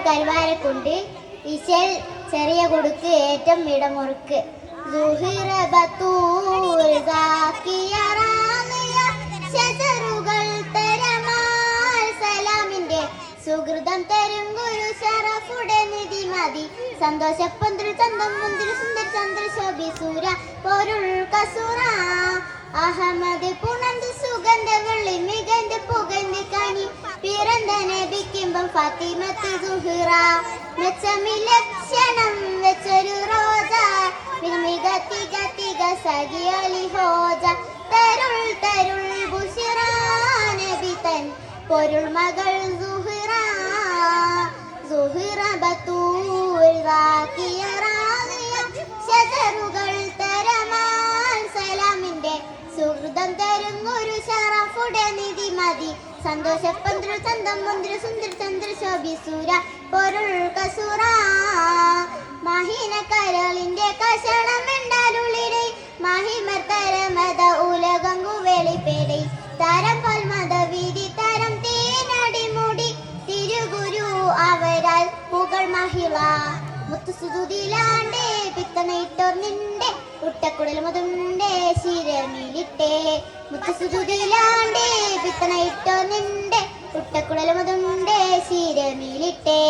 കൽവാരക്കുണ്ട് ഇശൽ ചെറിയ കൊടുക്ക് ഏറ്റം ഇടമുറുക്ക് സലാമിന്റെ സുഹൃതം തരും ഗുരു ശറഫുടെ നിധി മതി സന്തോഷപ്പന്തിൽ ചന്തം മുന്തിൽ സുന്ദർ ചന്ദ്ര ശോഭി സൂര പൊരുൾ കസുറ അഹമ്മദ് പുണന്ത് സുഗന്ധ വെള്ളി മികന്ത് പുകന്ത് കനി പിറந்த നബിക്കുമ്പം ഫാത്തിമത്ത് സുഹ്റ മെച്ചമിലക്ഷണം വെച്ചൊരു റോജ മിക തിക തിക സഖിയലി ഹോജ തരുൾ തരുൾ ബുഷിറ നബി തൻ പൊരുൾ മകൾ സുഹ്റ സുഹ്റ ബത്തൂൽ റാഖിയ റാദിയ ശജറുകൾ തരമാൽ സലാമിന്റെ സുഹൃതം തരും ഒരു ശറഫുടെ നിധി മതി സന്തോഷപ്പന്തിൽ ചന്തം മുന്തിൽ സുന്ദർ ചന്ദ്ര ശോഭി സൂര പൊരുൾ കസുറ മഹിന കരളിന്റെ കഷണം വെണ്ടാലുള്ളിടെ മഹിമർ തരമത ഉലകങ്ങു വെളിപ്പെടെ തരം പൊൽമത വീതി തരം തേനടിമുടി തിരുഗുരു അവരാൽ പുകൾ മഹിള മുത്തുസുതിലാണ്ടേ പിത്തനയിട്ടോർ നിന്റെ ഉട്ടക്കുടൽ മുതുണ്ടേ ശിരമിലിട്ടേ മുത്തുസുതിലാണ്ടേ പിത്തനയിട്ടോർ നിന്റെ ഉട്ടക്കുടൽ മുതുണ്ടേ ശിരമിലിട്ടേ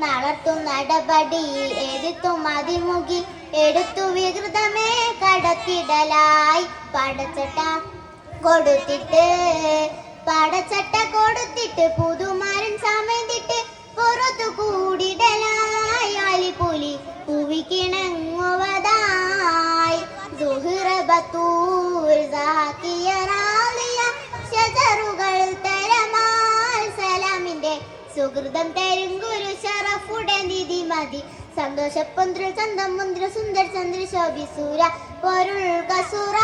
നടത്തും നടപടി എഴുത്തും അതിമുഖി എടുത്തു വികൃതമേ കടത്തിടലായി പടച്ചട്ട കൊടുത്തിട്ട് പുതുമാരൻ സമയത്തിട്ട് പുറത്തു കൂടിടലായി അലിപുലി പുവിക്കിണങ്ങുവതായി ഷജറുകൾ തരമാൽ സലാമിന്റെ സുഹൃതം തരും ഗുരു ശറഫുടെ നിധി മതി സന്തോഷപ്പന്തിൽ ചന്തം മുന്തിര സുന്ദർ ചന്ദ്ര ശോഭി സൂര പൊരുൾ കസുറ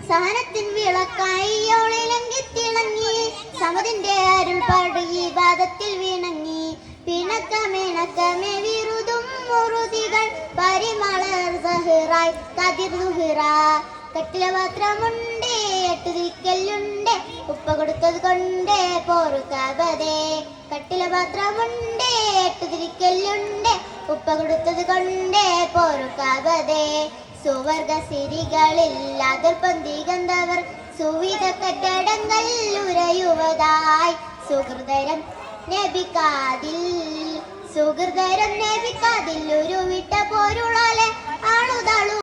സഹനത്തിൻ വിളക്കായി ഓളിലങ്കി തിളങ്ങി സമതിന്റെ അരുൾ പാടുകി ബാധത്തിൽ വീണങ്ങി പിണക്കമിണക്കമേ വിരുതും മുറുതികൾ പരിമളർ സഹറായി കതിർ സുഹറ കട്ടില പാത്രമുണ്ടേ എട്ടു ദിക്കല്ലുണ്ടേ ഉപ്പ കൊടുത്തത് കൊണ്ടേ പോറുക്കാബതേ കട്ടില പാത്രമുണ്ടേ എട്ടു ദിക്കല്ലുണ്ടേ ഉപ്പ കൊടുത്തത് കൊണ്ടേ പോറുക്കാബതേ സുവർഗ സിരികളിൽ അതിർപ്പന്തികന്തവർ സുവിധ കെട്ടടങ്ങൾ ഉരയുവതായി സുഹൃദരം നബിക്കാതിൽ ഒരു വിട്ട പോരുളാലെ ആളുതാളു